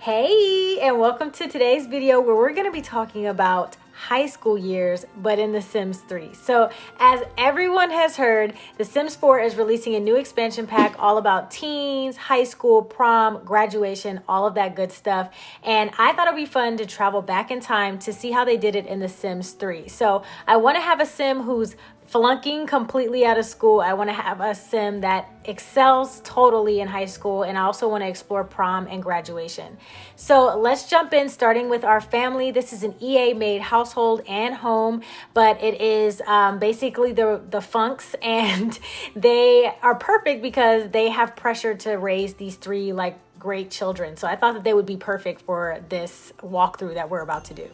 Hey, and welcome to today's video where we're going to be talking about high school years, but in The Sims 3. So as everyone has heard, The Sims 4 is releasing a new expansion pack all about teens, high school, prom, graduation, all of that good stuff. And I thought it'd be fun to travel back in time to see how they did it in The Sims 3. So I want to have a sim who's flunking completely out of school. I want to have a sim that excels totally in high school, and I also want to explore prom and graduation. So let's jump in, starting with our family. This is an EA made household and home, but it is basically the Funks, and they are perfect because they have pressure to raise these three great children. So I thought that they would be perfect for this walkthrough that we're about to do.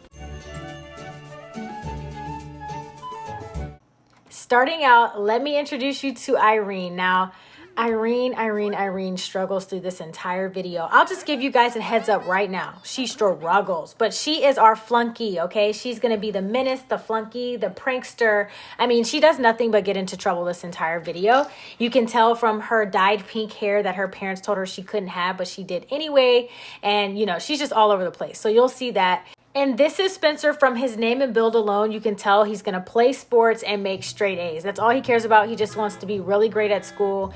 Starting out, let me introduce you to Irene. Now, Irene struggles through this entire video. I'll just give you guys a heads up right now. She struggles, but she is our flunky, okay? She's going to be the menace, the flunky, the prankster. I mean, she does nothing but get into trouble this entire video. You can tell from her dyed pink hair that her parents told her she couldn't have, but she did anyway. And, you know, she's just all over the place. So you'll see that. And this is Spencer. From his name and build alone, you can tell he's going to play sports and make straight A's. That's all he cares about. He just wants to be really great at school.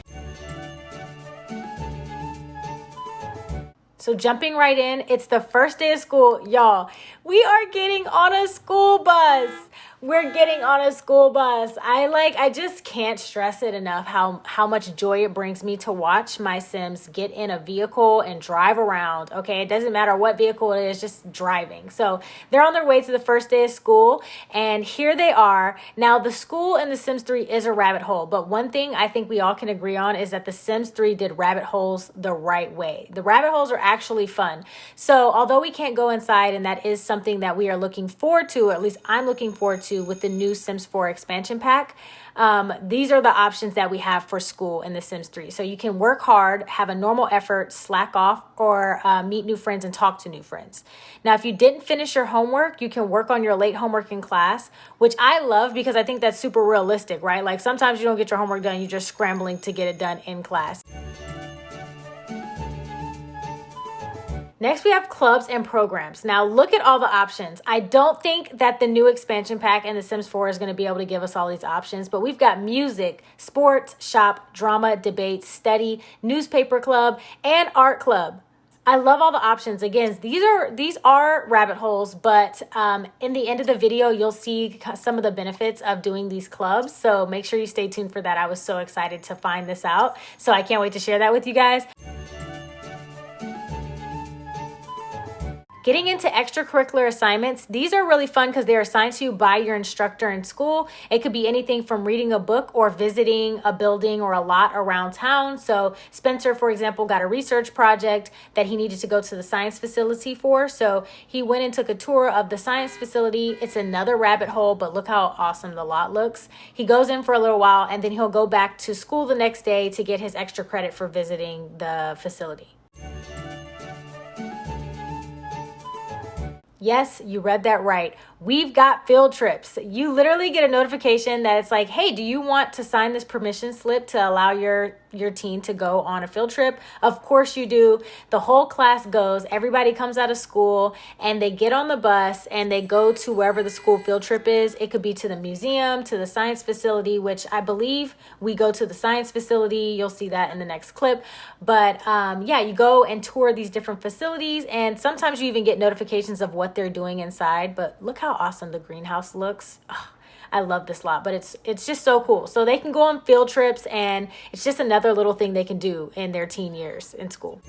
So jumping right in, it's the first day of school. Y'all, we are getting on a school bus. We're getting on a school bus. I just can't stress it enough how much joy it brings me to watch my Sims get in a vehicle and drive around. Okay, it doesn't matter what vehicle it is, just driving. So they're on their way to the first day of school, and here they are. Now, the school in The Sims 3 is a rabbit hole, but one thing I think we all can agree on is that The Sims 3 did rabbit holes the right way. The rabbit holes are actually fun. So although we can't go inside, and that is something that we are looking forward to, or at least I'm looking forward to with the new Sims 4 expansion pack, these are the options that we have for school in The Sims 3. So you can work hard, have a normal effort, slack off, or meet new friends and talk to new friends. Now, if you didn't finish your homework, you can work on your late homework in class, which I love because I think that's super realistic, right? Like sometimes you don't get your homework done, you're just scrambling to get it done in class. Next, we have clubs and programs. Now, look at all the options. I don't think that the new expansion pack in The Sims 4 is going to be able to give us all these options, but we've got music, sports, shop, drama, debate, study, newspaper club, and art club. I love all the options. Again, these are rabbit holes, but in the end of the video, you'll see some of the benefits of doing these clubs. So make sure you stay tuned for that. I was so excited to find this out. So I can't wait to share that with you guys. Getting into extracurricular assignments, these are really fun because they're assigned to you by your instructor in school. It could be anything from reading a book or visiting a building or a lot around town. So Spencer, for example, got a research project that he needed to go to the science facility for. So he went and took a tour of the science facility. It's another rabbit hole, but look how awesome the lot looks. He goes in for a little while and then he'll go back to school the next day to get his extra credit for visiting the facility. Yes, you read that right. We've got field trips. You literally get a notification that it's like, hey, do you want to sign this permission slip to allow your teen to go on a field trip? Of course you do. The whole class goes. Everybody comes out of school and they get on the bus and they go to wherever the school field trip is. It could be to the museum, to the science facility, which I believe we go to the science facility. You'll see that in the next clip. But yeah, you go and tour these different facilities, and sometimes you even get notifications of what they're doing inside. But look how awesome the greenhouse looks. Oh, I love this lot, but it's just so cool. So they can go on field trips, and it's just another little thing they can do in their teen years in school.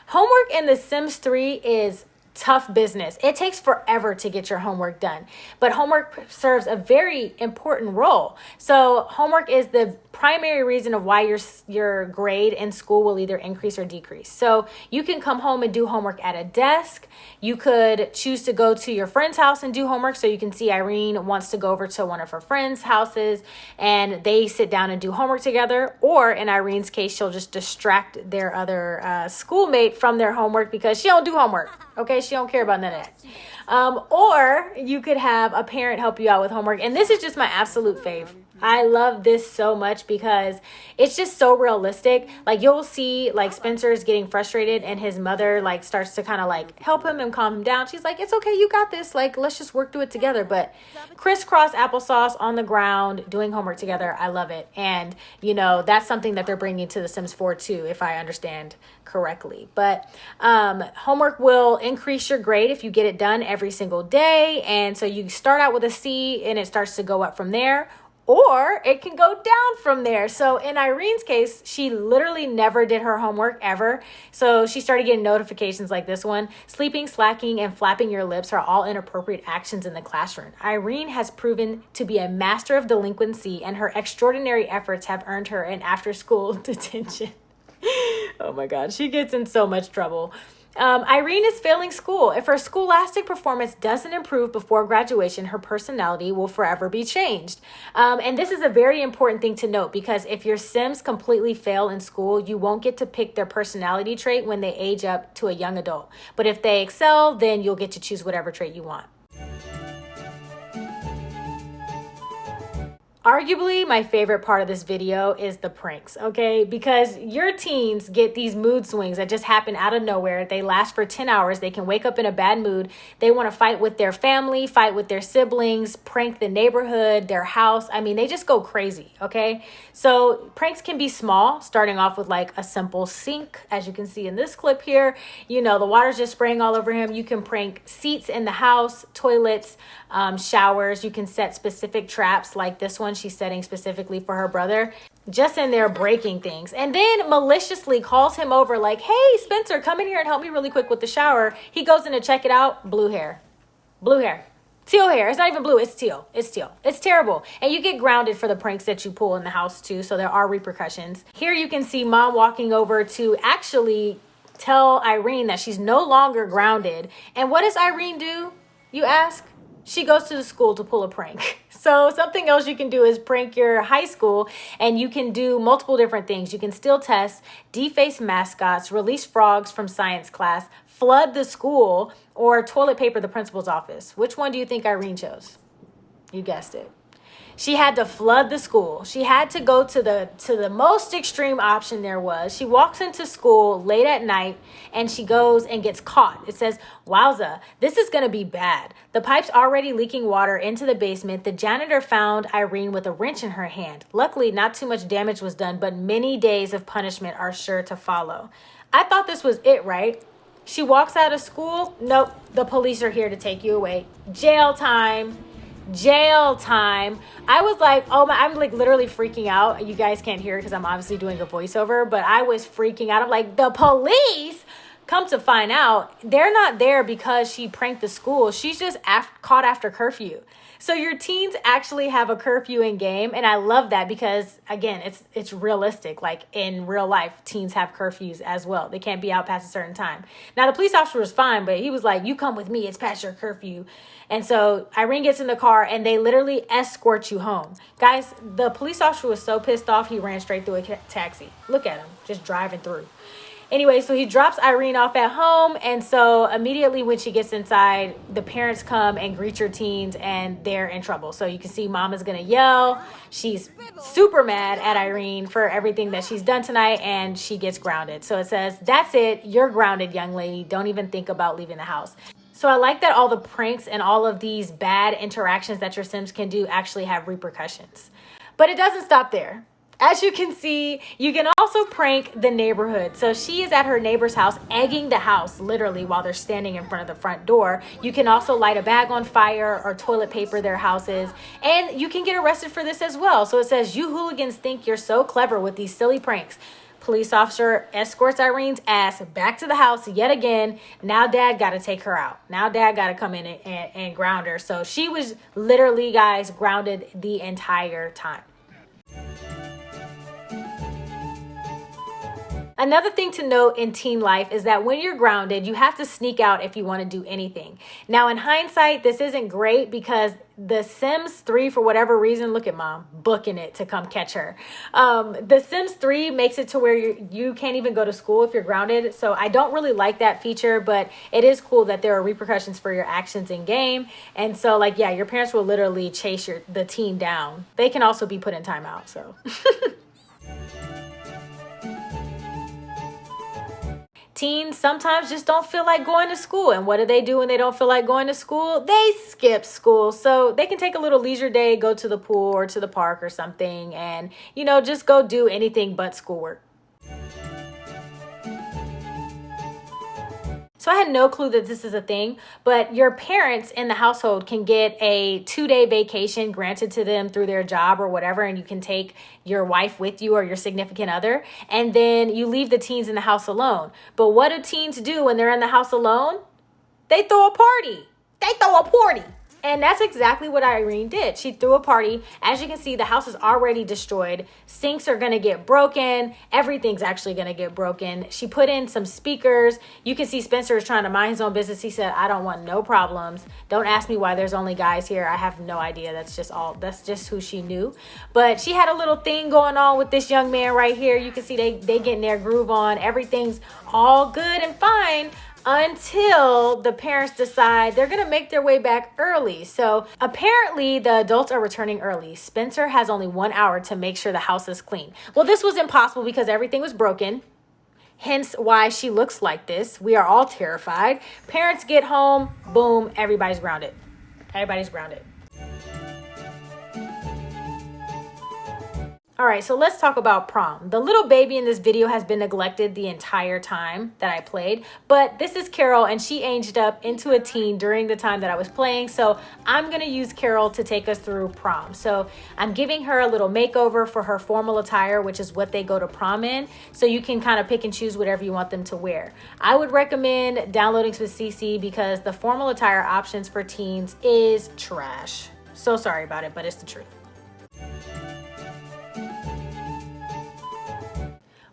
Homework in The Sims 3 is tough business. It takes forever to get your homework done, but homework serves a very important role. So homework is the primary reason of why your grade in school will either increase or decrease. So you can come home and do homework at a desk. You could choose to go to your friend's house and do homework. So you can see Irene wants to go over to one of her friends' houses and they sit down and do homework together. Or in Irene's case, she'll just distract their other schoolmate from their homework because she don't do homework. Okay, she don't care about none of that. Or you could have a parent help you out with homework. And this is just my absolute fave. I love this so much because it's just so realistic. Like you'll see like Spencer's getting frustrated and his mother like starts to kind of like help him and calm him down. She's like, it's okay, you got this. Like, let's just work through it together. But crisscross applesauce on the ground, doing homework together. I love it. And you know, that's something that they're bringing to the Sims 4 too, if I understand correctly. But homework will increase your grade if you get it done every single day. And so you start out with a C and it starts to go up from there. Or it can go down from there. So in Irene's case, she literally never did her homework ever. So she started getting notifications like this one. Sleeping, slacking, and flapping your lips are all inappropriate actions in the classroom. Irene has proven to be a master of delinquency, and her extraordinary efforts have earned her an after-school detention. Oh my God, she gets in so much trouble. Irene is failing school. If her scholastic performance doesn't improve before graduation, her personality will forever be changed. And this is a very important thing to note because if your Sims completely fail in school, you won't get to pick their personality trait when they age up to a young adult. But if they excel, then you'll get to choose whatever trait you want. Arguably, my favorite part of this video is the pranks, okay? Because your teens get these mood swings that just happen out of nowhere. They last for 10 hours. They can wake up in a bad mood. They want to fight with their family, fight with their siblings, prank the neighborhood, their house. I mean, they just go crazy, okay? So pranks can be small, starting off with like a simple sink, as you can see in this clip here. You know, the water's just spraying all over him. You can prank seats in the house, toilets, showers. You can set specific traps like this one she's setting specifically for her brother, just in there breaking things, and then maliciously calls him over like, hey Spencer, come in here and help me really quick with the shower. He goes in to check it out. Blue hair, teal hair. It's not even blue, it's teal. It's terrible. And you get grounded for the pranks that you pull in the house too, so there are repercussions. Here you can see mom walking over to actually tell Irene that she's no longer grounded. And what does Irene do, you ask? She goes to the school to pull a prank. So something else you can do is prank your high school, and you can do multiple different things. You can steal tests, deface mascots, release frogs from science class, flood the school, or toilet paper the principal's office. Which one do you think Irene chose? You guessed it. She had to flood the school. She had to go to the most extreme option there was. She walks into school late at night and she goes and gets caught. It says, wowza, this is going to be bad. The pipe's already leaking water into the basement. The janitor found Irene with a wrench in her hand. Luckily, not too much damage was done, but many days of punishment are sure to follow. I thought this was it, right? She walks out of school. Nope, the police are here to take you away. Jail time. I was like, oh my, I'm like literally freaking out. You guys can't hear it because I'm obviously doing a voiceover, but I was freaking out. I'm like, the police? Come to find out, they're not there because she pranked the school. She's just caught after curfew. So your teens actually have a curfew in game. And I love that because, again, it's realistic. Like in real life, teens have curfews as well. They can't be out past a certain time. Now, the police officer was fine, but he was like, you come with me. It's past your curfew. And so Irene gets in the car and they literally escort you home. Guys, the police officer was so pissed off, he ran straight through a taxi. Look at him, just driving through. Anyway, so he drops Irene off at home. And so immediately when she gets inside, the parents come and greet your teens and they're in trouble. So you can see mama's going to yell. She's super mad at Irene for everything that she's done tonight, and she gets grounded. So it says, that's it. You're grounded, young lady. Don't even think about leaving the house. So I like that all the pranks and all of these bad interactions that your Sims can do actually have repercussions. But it doesn't stop there. As you can see, you can also prank the neighborhood. So she is at her neighbor's house, egging the house, literally, while they're standing in front of the front door. You can also light a bag on fire or toilet paper their houses. And you can get arrested for this as well. So it says, you hooligans think you're so clever with these silly pranks. Police officer escorts Irene's ass back to the house yet again. Now dad got to take her out. Now dad got to come in and ground her. So she was literally, guys, grounded the entire time. Another thing to note in teen life is that when you're grounded, you have to sneak out if you want to do anything. Now, in hindsight, this isn't great because the Sims 3, for whatever reason, look at mom booking it to come catch her. The Sims 3 makes it to where you can't even go to school if you're grounded. So I don't really like that feature, but it is cool that there are repercussions for your actions in game. And so like, yeah, your parents will literally chase the teen down. They can also be put in timeout, so. Teens sometimes just don't feel like going to school. And what do they do when they don't feel like going to school? They skip school. So they can take a little leisure day, go to the pool or to the park or something, and, just go do anything but schoolwork. So I had no clue that this is a thing, but your parents in the household can get a 2-day vacation granted to them through their job or whatever, and you can take your wife with you or your significant other, and then you leave the teens in the house alone. But what do teens do when they're in the house alone? They throw a party. And that's exactly what Irene did. She threw a party. As you can see, the house is already destroyed. Sinks are going to get broken. Everything's actually going to get broken. She put in some speakers. You can see Spencer is trying to mind his own business. He said, I don't want no problems. Don't ask me why there's only guys here. I have no idea. That's just who she knew. But she had a little thing going on with this young man right here. You can see they getting their groove on. Everything's all good and fine, until the parents decide they're going to make their way back early. So apparently the adults are returning early. Spencer has only 1 hour to make sure the house is clean. Well, this was impossible because everything was broken. Hence why she looks like this. We are all terrified. Parents get home, boom, everybody's grounded. All right, so let's talk about prom. The little baby in this video has been neglected the entire time that I played, but this is Carol and she aged up into a teen during the time that I was playing. So I'm gonna use Carol to take us through prom. So I'm giving her a little makeover for her formal attire, which is what they go to prom in. So you can kind of pick and choose whatever you want them to wear. I would recommend downloading with CC because the formal attire options for teens is trash. So sorry about it, but it's the truth.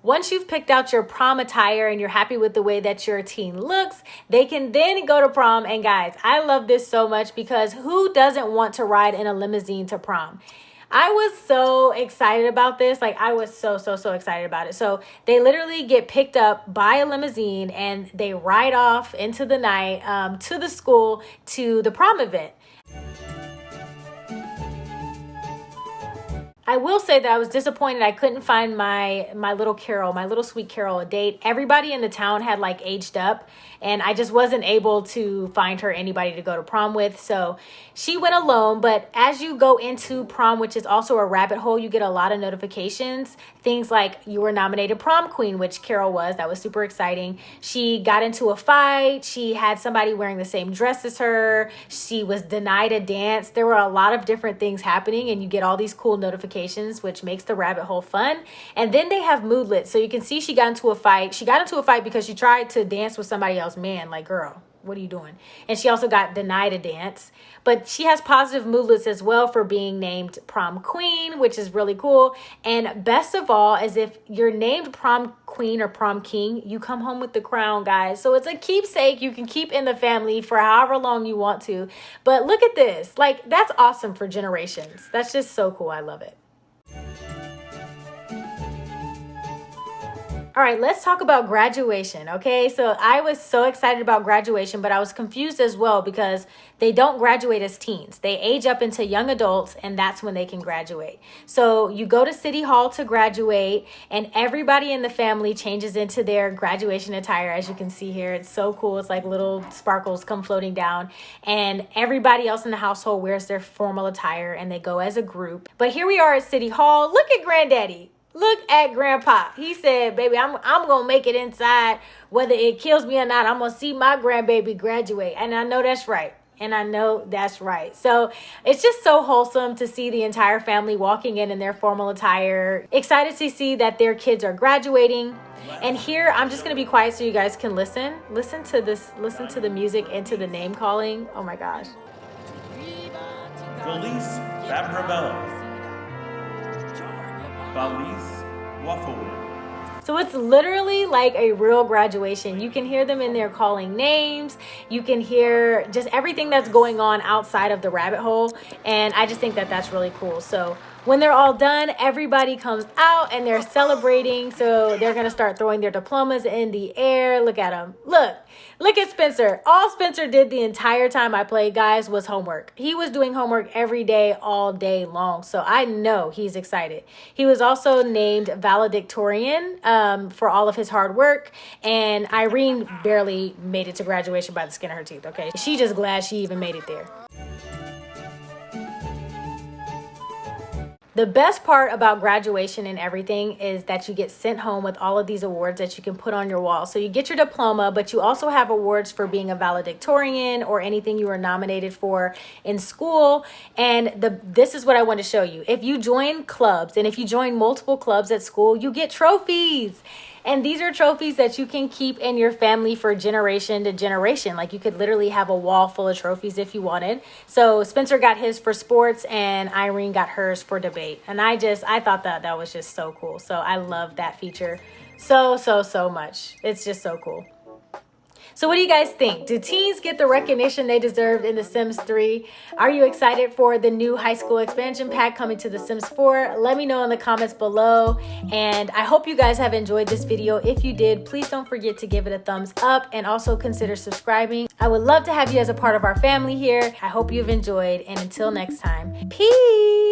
Once you've picked out your prom attire and you're happy with the way that your teen looks, they can then go to prom. And guys, I love this so much because who doesn't want to ride in a limousine to prom? I was so excited about this. Like I was so excited about it. So they literally get picked up by a limousine and they ride off into the night to the school to the prom event. I will say that I was disappointed I couldn't find my little Carol, my little sweet Carol, a date. Everybody in the town had like aged up and I just wasn't able to find her anybody to go to prom with. So she went alone. But as you go into prom, which is also a rabbit hole, you get a lot of notifications. Things like you were nominated prom queen, which Carol was. That was super exciting. She got into a fight. She had somebody wearing the same dress as her. She was denied a dance. There were a lot of different things happening and you get all these cool notifications, which makes the rabbit hole fun. And then they have moodlets. So you can see she got into a fight. She got into a fight because she tried to dance with somebody else. Man, like, girl, what are you doing? And she also got denied a dance. But she has positive moodlets as well for being named prom queen, which is really cool. And best of all is if you're named prom queen or prom king, you come home with the crown, guys. So it's a keepsake you can keep in the family for however long you want to. But look at this. Like, that's awesome for generations. That's just so cool. I love it. All right, let's talk about graduation, okay? So I was so excited about graduation, but I was confused as well because they don't graduate as teens. They age up into young adults, and that's when they can graduate. So you go to City Hall to graduate, and everybody in the family changes into their graduation attire. As you can see here, it's so cool. It's like little sparkles come floating down, and everybody else in the household wears their formal attire, and they go as a group. But here we are at City Hall. Look at Granddaddy. Look at Grandpa. He said, baby, I'm going to make it inside. Whether it kills me or not, I'm going to see my grandbaby graduate. And I know that's right. So it's just so wholesome to see the entire family walking in their formal attire. Excited to see that their kids are graduating. And here, I'm just going to be quiet so you guys can listen. Listen to this. Listen to the music and to the name calling. Oh, my gosh. Felice Fabrabella. Felice Waffle. So it's literally like a real graduation. You can hear them in there calling names. You can hear just everything that's going on outside of the rabbit hole. And I just think that that's really cool. So when they're all done, everybody comes out and they're celebrating. So they're going to start throwing their diplomas in the air. Look at them. Look at Spencer. All Spencer did the entire time I played, guys, was homework. He was doing homework every day, all day long. So I know he's excited. He was also named valedictorian for all of his hard work. And Irene barely made it to graduation by the skin of her teeth, okay? She's just glad she even made it there. The best part about graduation and everything is that you get sent home with all of these awards that you can put on your wall. So you get your diploma, but you also have awards for being a valedictorian or anything you were nominated for in school. And this is what I want to show you. If you join clubs and if you join multiple clubs at school, you get trophies. And these are trophies that you can keep in your family for generation to generation. Like you could literally have a wall full of trophies if you wanted. So Spencer got his for sports and Irene got hers for debate. And I thought that was just so cool. So I love that feature so much. It's just so cool. So what do you guys think? Do teens get the recognition they deserved in The Sims 3? Are you excited for the new high school expansion pack coming to The Sims 4? Let me know in the comments below. And I hope you guys have enjoyed this video. If you did, please don't forget to give it a thumbs up and also consider subscribing. I would love to have you as a part of our family here. I hope you've enjoyed, and until next time, peace.